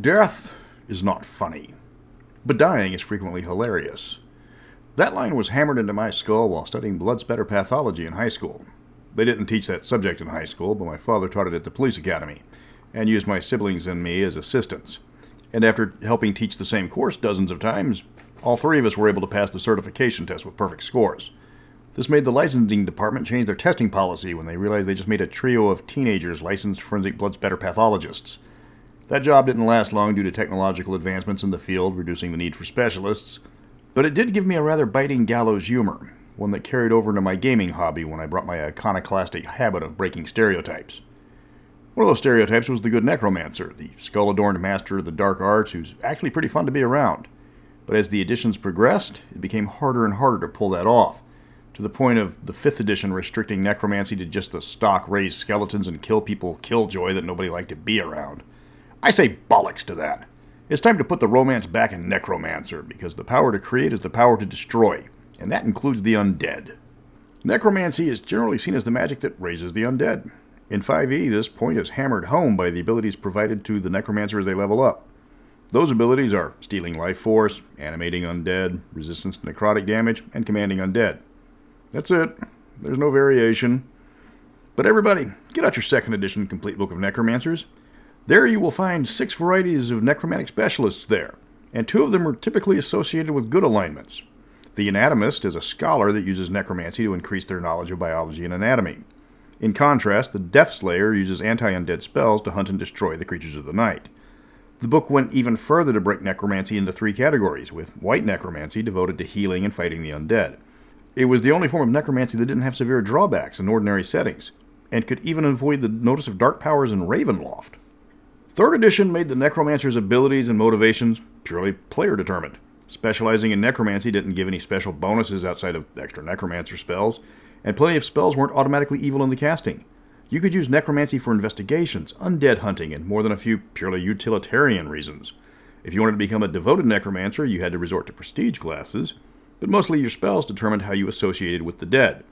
Death is not funny, but dying is frequently hilarious. That line was hammered into my skull while studying blood spatter pathology in high school. They didn't teach that subject in high school, but my father taught it at the police academy, and used my siblings and me as assistants. And after helping teach the same course dozens of times, all three of us were able to pass the certification test with perfect scores. This made the licensing department change their testing policy when they realized they just made a trio of teenagers licensed forensic blood spatter pathologists. That job didn't last long due to technological advancements in the field, reducing the need for specialists, but it did give me a rather biting gallows humor, one that carried over into my gaming hobby when I brought my iconoclastic habit of breaking stereotypes. One of those stereotypes was the good necromancer, the skull-adorned master of the dark arts who's actually pretty fun to be around. But as the editions progressed, it became harder and harder to pull that off, to the point of the 5th edition restricting necromancy to just the stock raised skeletons and kill people killjoy that nobody liked to be around. I say bollocks to that. It's time to put the romance back in Necromancer, because the power to create is the power to destroy, and that includes the undead. Necromancy is generally seen as the magic that raises the undead. In 5e, this point is hammered home by the abilities provided to the Necromancer as they level up. Those abilities are Stealing Life Force, Animating Undead, Resistance to Necrotic Damage, and Commanding Undead. That's it. There's no variation. But everybody, get out your 2nd edition complete book of Necromancers. There you will find 6 varieties of necromantic specialists there, and 2 of them are typically associated with good alignments. The anatomist is a scholar that uses necromancy to increase their knowledge of biology and anatomy. In contrast, the Death Slayer uses anti-undead spells to hunt and destroy the creatures of the night. The book went even further to break necromancy into 3 categories, with white necromancy devoted to healing and fighting the undead. It was the only form of necromancy that didn't have severe drawbacks in ordinary settings, and could even avoid the notice of dark powers in Ravenloft. 3rd edition made the necromancer's abilities and motivations purely player-determined. Specializing in necromancy didn't give any special bonuses outside of extra necromancer spells, and plenty of spells weren't automatically evil in the casting. You could use necromancy for investigations, undead hunting, and more than a few purely utilitarian reasons. If you wanted to become a devoted necromancer, you had to resort to prestige classes, but mostly your spells determined how you associated with the dead.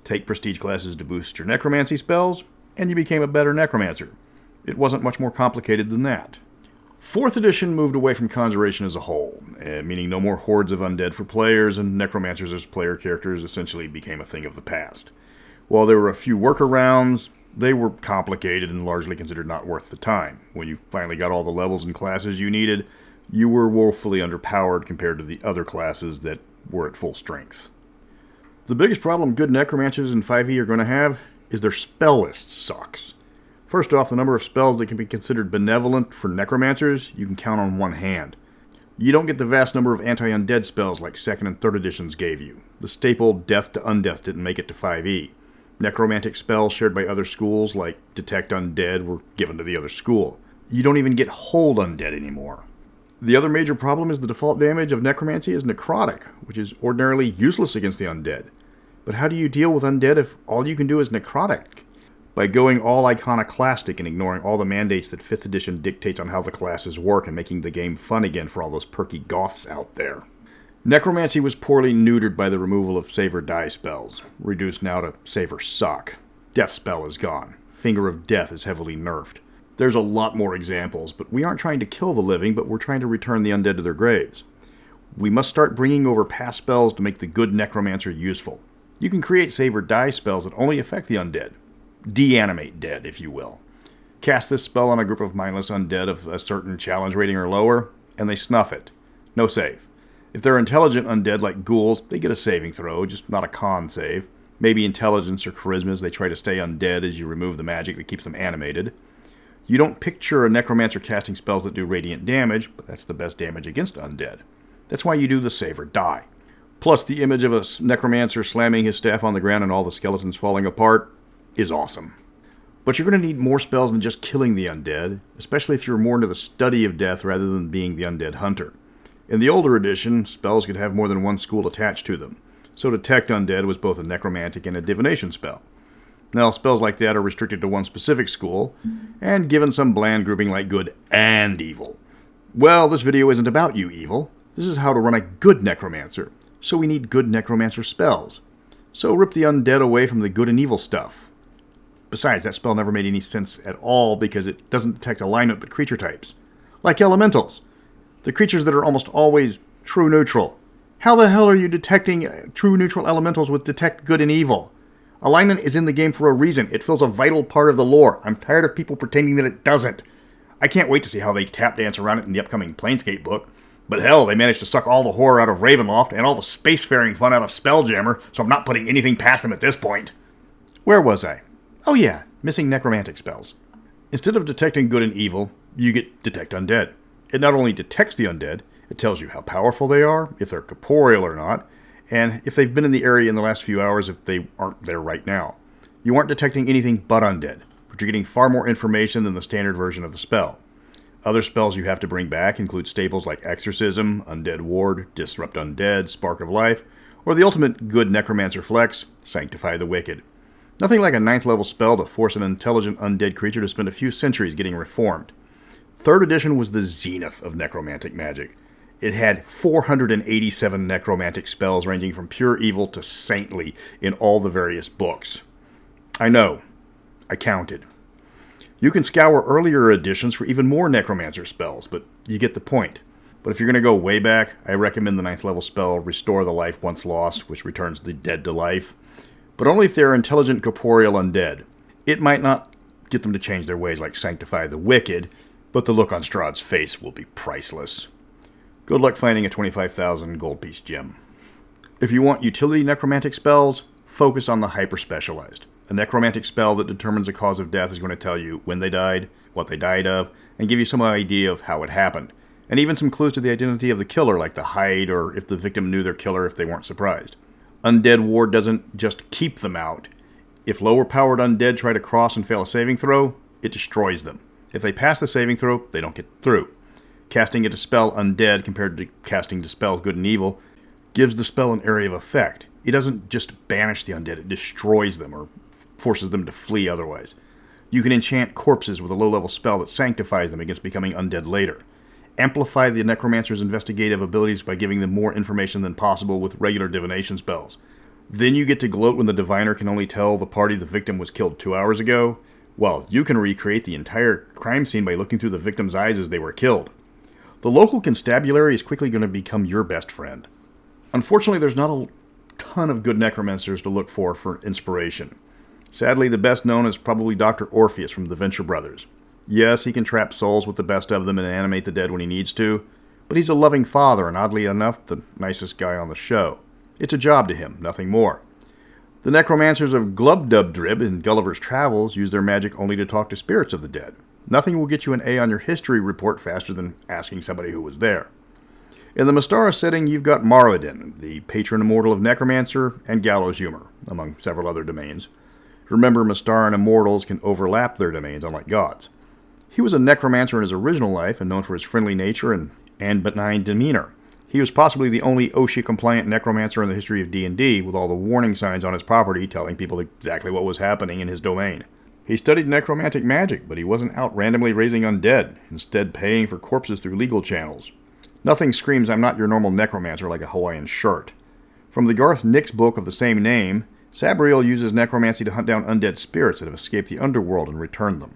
Take prestige classes to boost your necromancy spells, and you became a better necromancer. It wasn't much more complicated than that. 4th edition moved away from conjuration as a whole, meaning no more hordes of undead for players, and necromancers as player characters essentially became a thing of the past. While there were a few workarounds, they were complicated and largely considered not worth the time. When you finally got all the levels and classes you needed, you were woefully underpowered compared to the other classes that were at full strength. The biggest problem good necromancers in 5e are going to have is their spell list sucks. First off, the number of spells that can be considered benevolent for necromancers, you can count on one hand. You don't get the vast number of anti-undead spells like 2nd and 3rd editions gave you. The staple Death to Undeath didn't make it to 5e. Necromantic spells shared by other schools like Detect Undead were given to the other school. You don't even get Hold Undead anymore. The other major problem is the default damage of necromancy is necrotic, which is ordinarily useless against the undead. But how do you deal with undead if all you can do is necrotic? By going all iconoclastic and ignoring all the mandates that 5th edition dictates on how the classes work and making the game fun again for all those perky goths out there. Necromancy was poorly neutered by the removal of save or die spells, reduced now to save or suck. Death spell is gone. Finger of Death is heavily nerfed. There's a lot more examples, but we aren't trying to kill the living, but we're trying to return the undead to their graves. We must start bringing over past spells to make the good necromancer useful. You can create save or die spells that only affect the undead. Deanimate dead, if you will. Cast this spell on a group of mindless undead of a certain challenge rating or lower, and they snuff it. No save. If they're intelligent undead like ghouls, they get a saving throw, just not a con save. Maybe intelligence or charisma as they try to stay undead as you remove the magic that keeps them animated. You don't picture a necromancer casting spells that do radiant damage, but that's the best damage against undead. That's why you do the save or die. Plus, the image of a necromancer slamming his staff on the ground and all the skeletons falling apart is awesome. But you're going to need more spells than just killing the undead, especially if you're more into the study of death rather than being the undead hunter. In the older edition, spells could have more than one school attached to them, so Detect Undead was both a necromantic and a divination spell. Now, spells like that are restricted to one specific school, and given some bland grouping like good and evil. Well, this video isn't about you, evil. This is how to run a good necromancer, so we need good necromancer spells. So rip the undead away from the good and evil stuff. Besides, that spell never made any sense at all because it doesn't detect alignment but creature types. Like elementals. The creatures that are almost always true neutral. How the hell are you detecting true neutral elementals with detect good and evil? Alignment is in the game for a reason. It fills a vital part of the lore. I'm tired of people pretending that it doesn't. I can't wait to see how they tap dance around it in the upcoming Planescape book. But hell, they managed to suck all the horror out of Ravenloft and all the spacefaring fun out of Spelljammer, so I'm not putting anything past them at this point. Where was I? Oh yeah, missing necromantic spells. Instead of detecting good and evil, you get detect undead. It not only detects the undead, it tells you how powerful they are, if they're corporeal or not, and if they've been in the area in the last few hours if they aren't there right now. You aren't detecting anything but undead, but you're getting far more information than the standard version of the spell. Other spells you have to bring back include staples like Exorcism, Undead Ward, Disrupt Undead, Spark of Life, or the ultimate good Necromancer flex, Sanctify the Wicked. Nothing like a 9th level spell to force an intelligent undead creature to spend a few centuries getting reformed. 3rd edition was the zenith of necromantic magic. It had 487 necromantic spells ranging from pure evil to saintly in all the various books. I know. I counted. You can scour earlier editions for even more necromancer spells, but you get the point. But if you're going to go way back, I recommend the 9th level spell Restore the Life Once Lost, which returns the dead to life. But only if they're intelligent corporeal undead. It might not get them to change their ways like Sanctify the Wicked, but the look on Strahd's face will be priceless. Good luck finding a 25,000 gold piece gem. If you want utility necromantic spells, focus on the hyper-specialized. A necromantic spell that determines the cause of death is going to tell you when they died, what they died of, and give you some idea of how it happened. And even some clues to the identity of the killer, like the height or if the victim knew their killer if they weren't surprised. Undead Ward doesn't just keep them out. If lower-powered undead try to cross and fail a saving throw, it destroys them. If they pass the saving throw, they don't get through. Casting a Dispel Undead compared to casting Dispel Good and Evil gives the spell an area of effect. It doesn't just banish the undead, it destroys them or forces them to flee otherwise. You can enchant corpses with a low-level spell that sanctifies them against becoming undead later. Amplify the Necromancer's investigative abilities by giving them more information than possible with regular divination spells. Then you get to gloat when the diviner can only tell the party the victim was killed 2 hours ago. Well, you can recreate the entire crime scene by looking through the victim's eyes as they were killed. The local constabulary is quickly going to become your best friend. Unfortunately, there's not a ton of good necromancers to look for inspiration. Sadly, the best known is probably Dr. Orpheus from the Venture Brothers. Yes, he can trap souls with the best of them and animate the dead when he needs to, but he's a loving father and oddly enough, the nicest guy on the show. It's a job to him, nothing more. The necromancers of Glubdubdrib in Gulliver's Travels use their magic only to talk to spirits of the dead. Nothing will get you an A on your history report faster than asking somebody who was there. In the Mystara setting, you've got Moradin, the patron immortal of Necromancer, and Gallows Humor, among several other domains. Remember, Mystaran immortals can overlap their domains, unlike gods. He was a necromancer in his original life and known for his friendly nature and benign demeanor. He was possibly the only OSHA-compliant necromancer in the history of D&D, with all the warning signs on his property telling people exactly what was happening in his domain. He studied necromantic magic, but he wasn't out randomly raising undead, instead paying for corpses through legal channels. Nothing screams I'm not your normal necromancer like a Hawaiian shirt. From the Garth Nix book of the same name, Sabriel uses necromancy to hunt down undead spirits that have escaped the underworld and return them.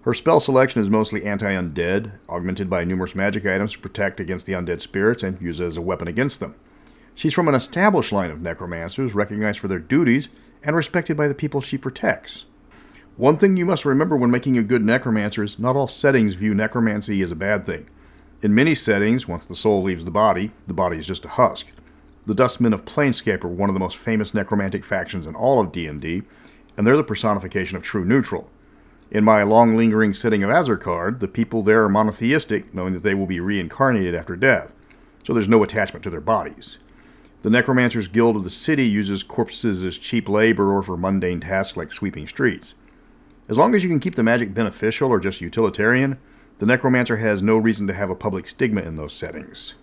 Her spell selection is mostly anti-undead, augmented by numerous magic items to protect against the undead spirits and use it as a weapon against them. She's from an established line of necromancers, recognized for their duties, and respected by the people she protects. One thing you must remember when making a good necromancer is not all settings view necromancy as a bad thing. In many settings, once the soul leaves the body is just a husk. The Dustmen of Planescape are one of the most famous necromantic factions in all of D&D, and they're the personification of true neutral. In my long-lingering setting of Azarkard, the people there are monotheistic, knowing that they will be reincarnated after death, so there's no attachment to their bodies. The Necromancers Guild of the city uses corpses as cheap labor or for mundane tasks like sweeping streets. As long as you can keep the magic beneficial or just utilitarian, the Necromancer has no reason to have a public stigma in those settings.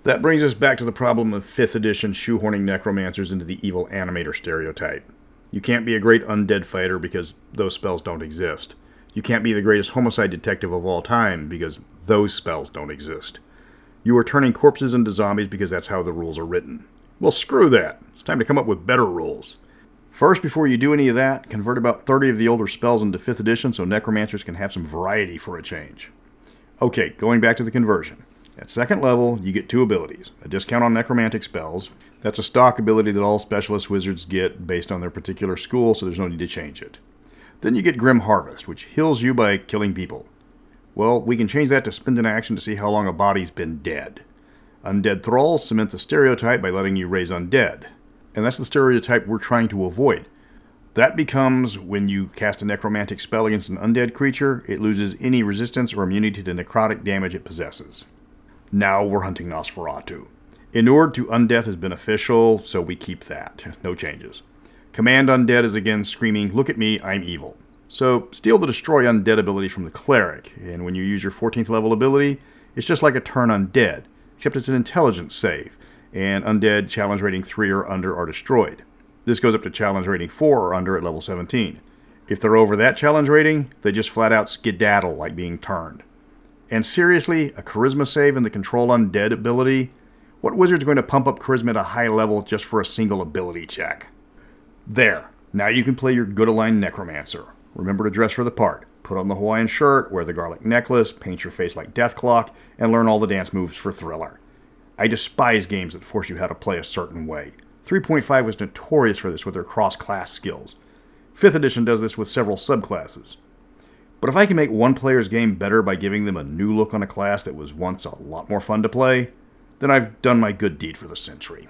That brings us back to the problem of 5th edition shoehorning necromancers into the evil animator stereotype. You can't be a great undead fighter because those spells don't exist. You can't be the greatest homicide detective of all time because those spells don't exist. You are turning corpses into zombies because that's how the rules are written. Well, screw that. It's time to come up with better rules. First, before you do any of that, convert about 30 of the older spells into 5th edition so necromancers can have some variety for a change. Okay, going back to the conversion. At second level, you get 2 abilities. A discount on necromantic spells. That's a stock ability that all specialist wizards get based on their particular school, so there's no need to change it. Then you get Grim Harvest, which heals you by killing people. Well, we can change that to spend an action to see how long a body's been dead. Undead Thralls cement the stereotype by letting you raise undead. And that's the stereotype we're trying to avoid. That becomes when you cast a necromantic spell against an undead creature, it loses any resistance or immunity to necrotic damage it possesses. Now we're hunting Nosferatu. Inured to undeath is beneficial, so we keep that. No changes. Command Undead is again screaming, "Look at me, I'm evil." So steal the Destroy Undead ability from the Cleric, and when you use your 14th level ability, it's just like a Turn Undead, except it's an intelligence save, and undead challenge rating 3 or under are destroyed. This goes up to challenge rating 4 or under at level 17. If they're over that challenge rating, they just flat out skedaddle like being turned. And seriously, a charisma save in the Control Undead ability? What wizard's going to pump up charisma at a high level just for a single ability check? There, now you can play your good aligned Necromancer. Remember to dress for the part. Put on the Hawaiian shirt, wear the garlic necklace, paint your face like Deathclock, and learn all the dance moves for Thriller. I despise games that force you how to play a certain way. 3.5 was notorious for this with their cross-class skills. 5th edition does this with several subclasses. But if I can make one player's game better by giving them a new look on a class that was once a lot more fun to play, then I've done my good deed for the century.